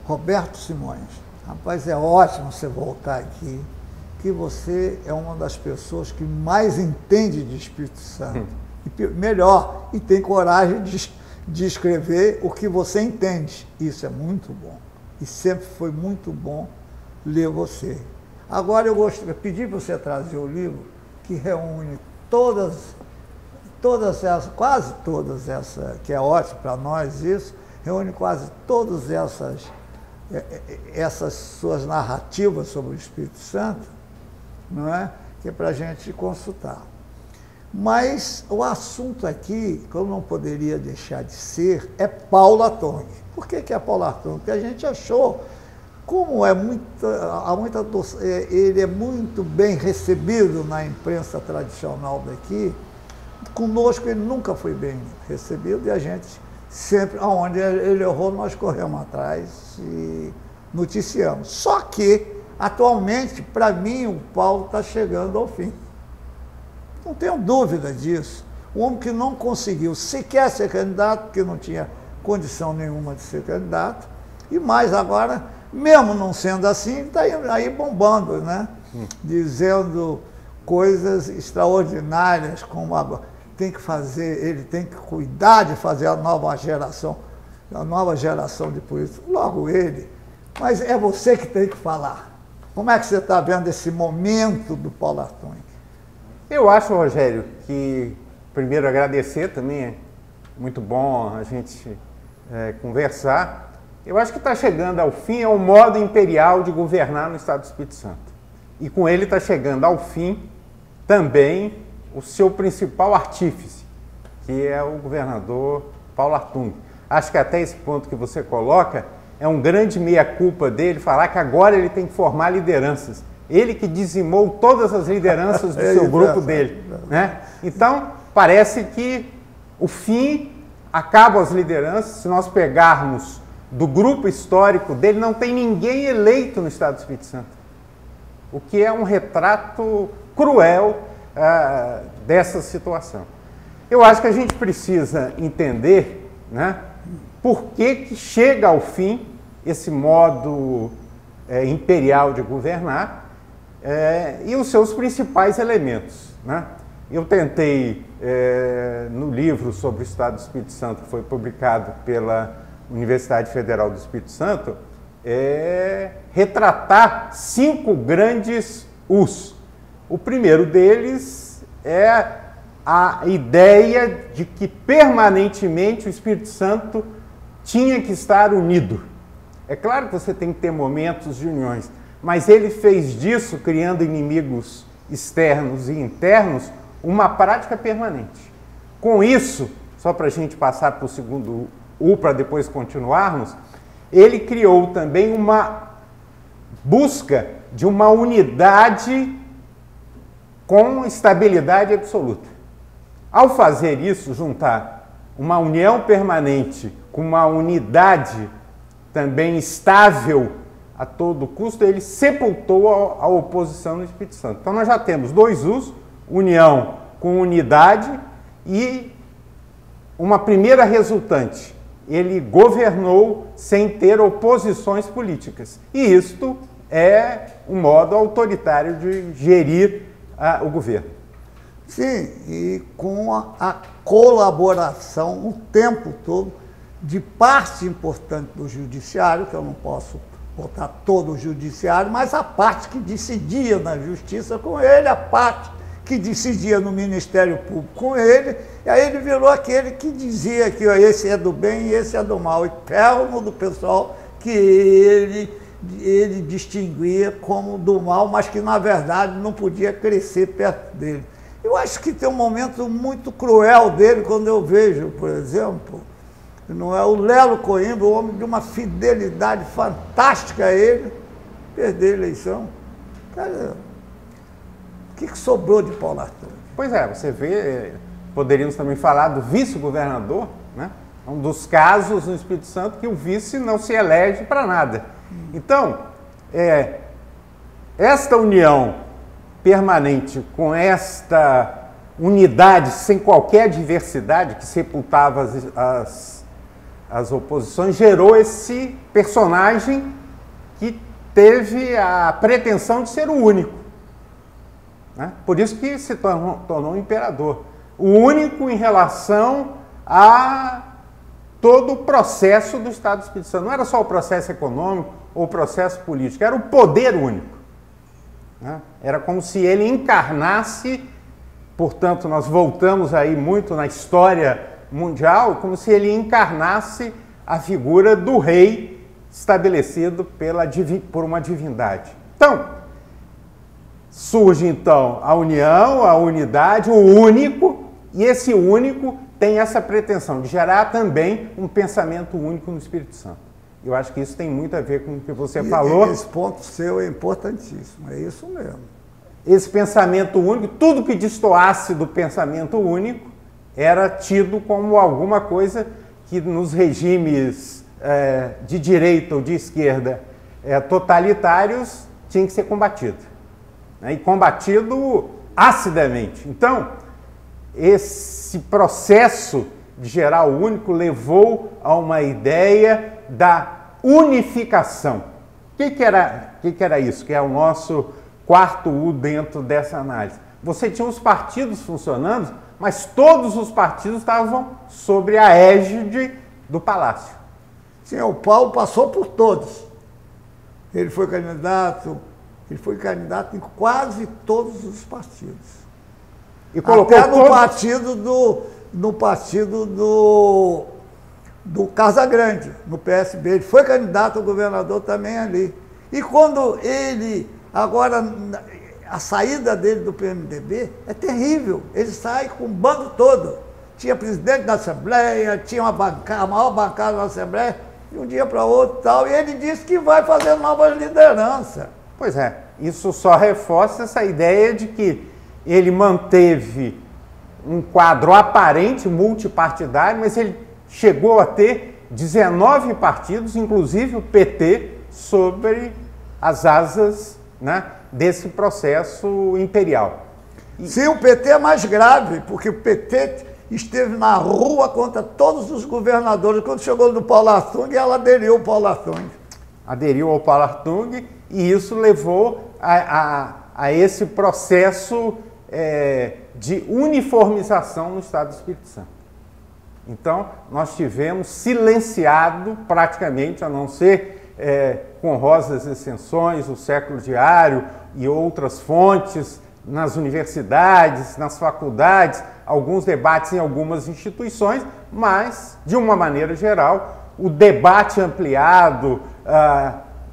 Roberto Simões, rapaz, é ótimo você voltar aqui, que você é uma das pessoas que mais entende de Espírito Santo. E melhor, e tem coragem de escrever o que você entende. Isso é muito bom. E sempre foi muito bom ler você. Agora eu pedi para você trazer o livro que reúne quase todas essas, que é ótimo para nós isso, reúne quase todas essas suas narrativas sobre o Espírito Santo, não é? Que é para a gente consultar. Mas o assunto aqui, que eu não poderia deixar de ser, é Paulo Artung. Por que é Paulo Artung? Porque a gente achou, como ele é muito bem recebido na imprensa tradicional daqui, conosco ele nunca foi bem recebido e a gente sempre, aonde ele errou, nós corremos atrás e noticiamos. Só que, atualmente, para mim, o Paulo está chegando ao fim. Não tenho dúvida disso. Um homem que não conseguiu sequer ser candidato, porque não tinha condição nenhuma de ser candidato, e mais agora, mesmo não sendo assim, está aí bombando, né? Dizendo coisas extraordinárias, como ele tem que cuidar de fazer a nova geração de políticos. Logo ele. Mas é você que tem que falar. Como é que você está vendo esse momento do Paulo Artung? Eu acho, Rogério, que primeiro agradecer também, é muito bom a gente conversar. Eu acho que está chegando ao fim o modo imperial de governar no Estado do Espírito Santo. E com ele está chegando ao fim também o seu principal artífice, que é o governador Paulo Artung. Acho que até esse ponto que você coloca é um grande meia-culpa dele falar que agora ele tem que formar lideranças. Ele que dizimou todas as lideranças do seu grupo dele, né? Então, parece que o fim acaba as lideranças. Se nós pegarmos do grupo histórico dele, não tem ninguém eleito no Estado do Espírito Santo. O que é um retrato cruel dessa situação. Eu acho que a gente precisa entender, né, por que chega ao fim esse modo imperial de governar, e os seus principais elementos, né? Eu tentei, no livro sobre o Estado do Espírito Santo, que foi publicado pela Universidade Federal do Espírito Santo, retratar 5 grandes U's. O primeiro deles é a ideia de que permanentemente o Espírito Santo tinha que estar unido. É claro que você tem que ter momentos de uniões, mas ele fez disso, criando inimigos externos e internos, uma prática permanente. Com isso, só para a gente passar para o segundo U, para depois continuarmos, ele criou também uma busca de uma unidade com estabilidade absoluta. Ao fazer isso, juntar uma união permanente com uma unidade também estável a todo custo, ele sepultou a oposição no Espírito Santo. Então nós já temos 2 U's, união com unidade e uma primeira resultante. Ele governou sem ter oposições políticas. E isto é um modo autoritário de gerir o governo. Sim, e com a colaboração o tempo todo de parte importante do judiciário, que eu não posso botar todo o judiciário, mas a parte que decidia na justiça com ele, a parte que decidia no Ministério Público com ele, e aí ele virou aquele que dizia que ó, esse é do bem e esse é do mal, e perno do pessoal que ele distinguia como do mal, mas que na verdade não podia crescer perto dele. Eu acho que tem um momento muito cruel dele quando eu vejo, por exemplo, não é o Lelo Coimbra, um homem de uma fidelidade fantástica a ele, perder a eleição. Cara, o que sobrou de Paulo Artung? Pois é, você vê, poderíamos também falar do vice-governador, né? É um dos casos no Espírito Santo que o vice não se elege para nada. Então, esta união permanente com esta unidade, sem qualquer diversidade, que sepultava as oposições, gerou esse personagem que teve a pretensão de ser o único. Né? Por isso que se tornou um imperador. O único em relação a todo o processo do Estado do Espírito Santo. Não era só o processo econômico ou o processo político, era o poder único. Né? Era como se ele encarnasse, portanto, nós voltamos aí muito na história mundial, como se ele encarnasse a figura do rei estabelecido por uma divindade. Então, surge então a união, a unidade, o único, e esse único tem essa pretensão de gerar também um pensamento único no Espírito Santo. Eu acho que isso tem muito a ver com o que você falou. Esse ponto seu é importantíssimo, é isso mesmo. Esse pensamento único, tudo que destoasse do pensamento único era tido como alguma coisa que nos regimes de direita ou de esquerda totalitários tinha que ser combatido. Né? E combatido acidamente. Então, esse processo de gerar o único levou a uma ideia da unificação. O que era isso? Que é o nosso quarto U dentro dessa análise. Você tinha os partidos funcionando, mas todos os partidos estavam sob a égide do palácio. Sim, o Paulo passou por todos. Ele foi candidato em quase todos os partidos. E colocou até no partido do Casagrande, no PSB. Ele foi candidato a governador também ali. E quando ele, agora, a saída dele do PMDB é terrível. Ele sai com o bando todo. Tinha presidente da Assembleia, tinha a maior bancada da Assembleia, de um dia para outro e tal. E ele disse que vai fazer novas lideranças. Pois é, isso só reforça essa ideia de que ele manteve um quadro aparente multipartidário, mas ele chegou a ter 19 partidos, inclusive o PT, sobre as asas, né, desse processo imperial. Sim, o PT é mais grave, porque o PT esteve na rua contra todos os governadores. Quando chegou no Paulo Artung, ela aderiu ao Paulo Artung. Aderiu ao Paulo Artung e isso levou a esse processo de uniformização no Estado do Espírito Santo. Então, nós tivemos silenciado praticamente, a não ser com honrosas exceções, o Século Diário e outras fontes, nas universidades, nas faculdades, alguns debates em algumas instituições, mas, de uma maneira geral, o debate ampliado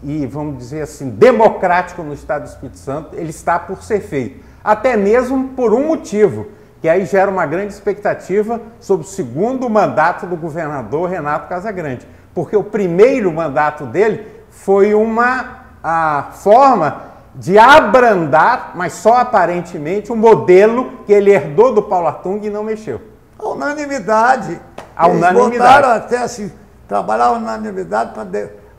e, vamos dizer assim, democrático no Estado do Espírito Santo, ele está por ser feito. Até mesmo por um motivo, que aí gera uma grande expectativa sobre o segundo mandato do governador Renato Casagrande, porque o primeiro mandato dele foi uma forma de abrandar, mas só aparentemente, um modelo que ele herdou do Paulo Artung e não mexeu. A unanimidade. Eles botaram até assim, trabalhar a unanimidade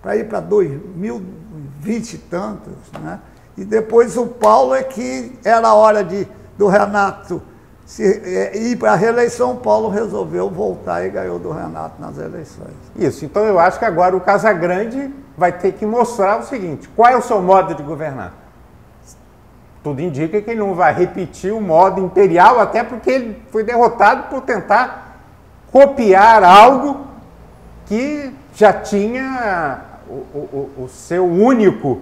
para ir para 2020 e tantos, né? E depois o Paulo é que era a hora do Renato ir para a reeleição. O Paulo resolveu voltar e ganhou do Renato nas eleições. Isso, então eu acho que agora o Casagrande vai ter que mostrar o seguinte: qual é o seu modo de governar? Tudo indica que ele não vai repetir o modo imperial, até porque ele foi derrotado por tentar copiar algo que já tinha o seu único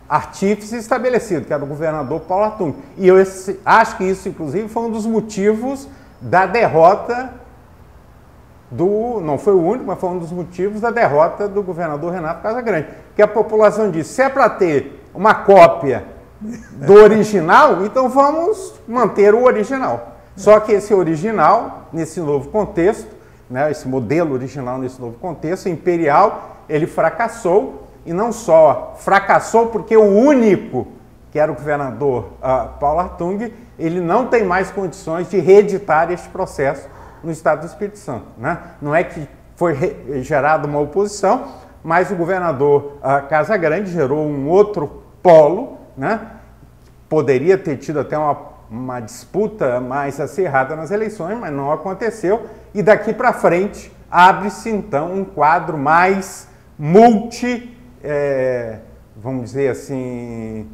artífice estabelecido, que era o governador Paulo Artung. E eu acho que isso, inclusive, foi um dos motivos da derrota não foi o único, mas foi um dos motivos da derrota do governador Renato Casagrande. Que a população disse: se é para ter uma cópia do original, então vamos manter o original. Só que esse original, nesse novo contexto, né, esse modelo original nesse novo contexto imperial, ele fracassou. E não só fracassou porque o único, que era o governador Paulo Artung, ele não tem mais condições de reeditar este processo no Estado do Espírito Santo. Né? Não é que foi gerada uma oposição, mas o governador Casagrande gerou um outro polo, né, poderia ter tido até uma disputa mais acirrada nas eleições, mas não aconteceu. E daqui para frente abre-se então um quadro mais vamos dizer assim,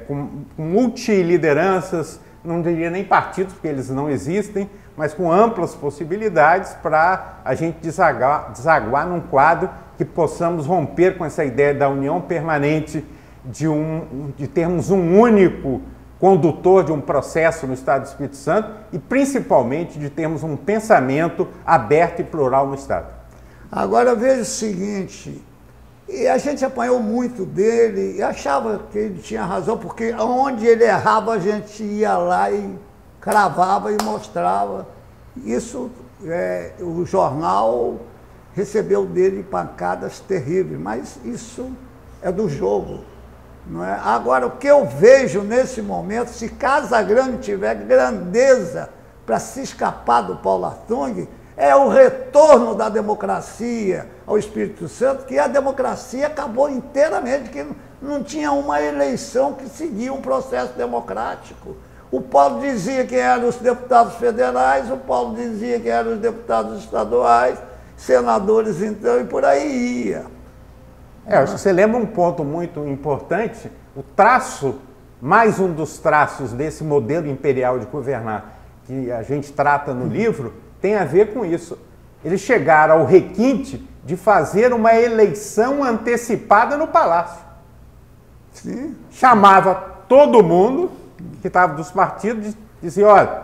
com multilideranças, não diria nem partidos, porque eles não existem, mas com amplas possibilidades para a gente desaguar num quadro que possamos romper com essa ideia da união permanente, de termos um único condutor de um processo no Estado do Espírito Santo e, principalmente, de termos um pensamento aberto e plural no Estado. Agora, veja o seguinte, e a gente apanhou muito dele e achava que ele tinha razão, porque onde ele errava, a gente ia lá e cravava e mostrava. Isso, o jornal recebeu dele pancadas terríveis, mas isso é do jogo. Não é? Agora, o que eu vejo nesse momento, se Casagrande tiver grandeza para se escapar do Paulo Artung, é o retorno da democracia ao Espírito Santo, que a democracia acabou inteiramente, que não tinha uma eleição que seguia um processo democrático. O Paulo dizia que eram os deputados federais, o Paulo dizia que eram os deputados estaduais, senadores então, e por aí ia. Acho que você lembra um ponto muito importante, o traço, mais um dos traços desse modelo imperial de governar que a gente trata no livro, tem a ver com isso. Eles chegaram ao requinte de fazer uma eleição antecipada no Palácio. Sim. Chamava todo mundo que estava dos partidos e dizia, olha,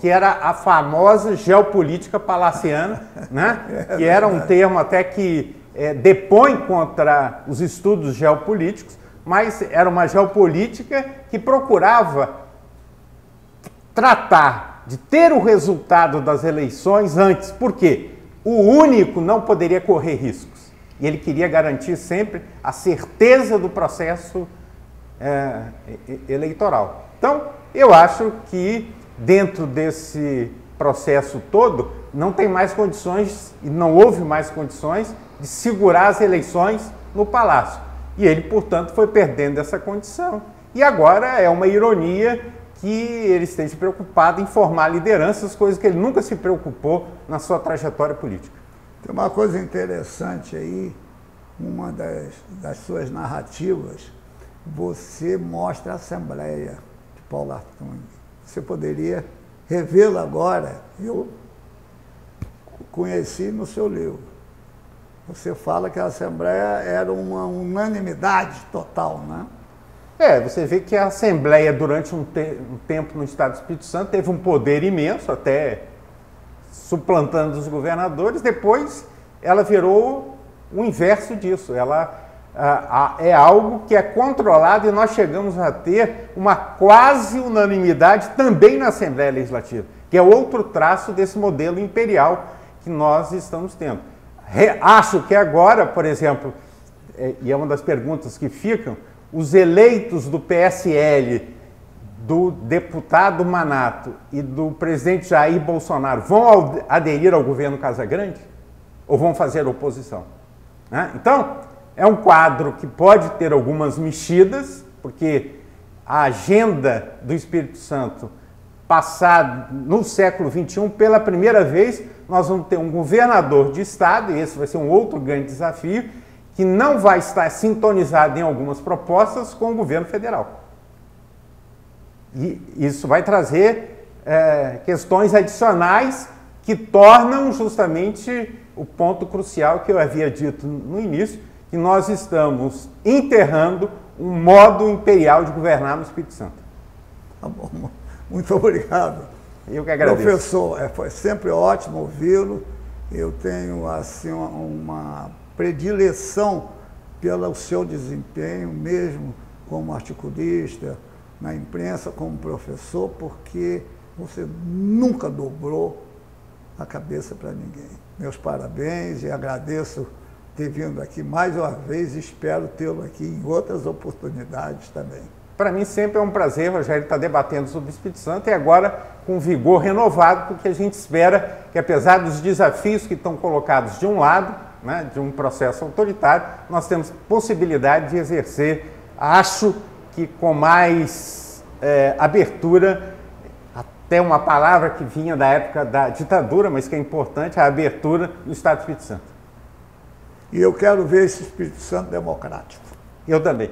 que era a famosa geopolítica palaciana, né? Que era um termo até que depõe contra os estudos geopolíticos, mas era uma geopolítica que procurava tratar de ter o resultado das eleições antes. Por quê? O único não poderia correr riscos. E ele queria garantir sempre a certeza do processo eleitoral. Então, eu acho que dentro desse processo todo, não tem mais condições, e não houve mais condições, de segurar as eleições no Palácio. E ele, portanto, foi perdendo essa condição. E agora é uma ironia que ele esteja preocupado em formar lideranças, coisas que ele nunca se preocupou na sua trajetória política. Tem uma coisa interessante aí, uma das suas narrativas, você mostra a Assembleia de Paulo Artung. Você poderia revê-la agora, eu conheci no seu livro. Você fala que a Assembleia era uma unanimidade total, né? Você vê que a Assembleia, durante um tempo no Estado do Espírito Santo, teve um poder imenso, até suplantando os governadores. Depois, ela virou o inverso disso. Ela é algo que é controlado e nós chegamos a ter uma quase unanimidade também na Assembleia Legislativa, que é outro traço desse modelo imperial que nós estamos tendo. Acho que agora, por exemplo, e é uma das perguntas que ficam, os eleitos do PSL, do deputado Manato e do presidente Jair Bolsonaro vão aderir ao governo Casagrande ou vão fazer oposição? Né? Então, é um quadro que pode ter algumas mexidas, porque a agenda do Espírito Santo passada no século XXI, pela primeira vez, nós vamos ter um governador de estado, e esse vai ser um outro grande desafio, que não vai estar sintonizado em algumas propostas com o governo federal. E isso vai trazer questões adicionais que tornam justamente o ponto crucial que eu havia dito no início, que nós estamos enterrando um modo imperial de governar no Espírito Santo. Tá bom, muito obrigado. Eu que agradeço. Professor, foi sempre ótimo ouvi-lo. Eu tenho assim uma predileção pelo seu desempenho, mesmo como articulista, na imprensa, como professor, porque você nunca dobrou a cabeça para ninguém. Meus parabéns e agradeço ter vindo aqui mais uma vez e espero tê-lo aqui em outras oportunidades também. Para mim sempre é um prazer, Rogério, estar debatendo sobre o Espírito Santo e agora com vigor renovado, porque a gente espera que, apesar dos desafios que estão colocados de um lado, né, de um processo autoritário, nós temos possibilidade de exercer, acho que com mais abertura, até uma palavra que vinha da época da ditadura, mas que é importante, a abertura do Estado do Espírito Santo. E eu quero ver esse Espírito Santo democrático. Eu também.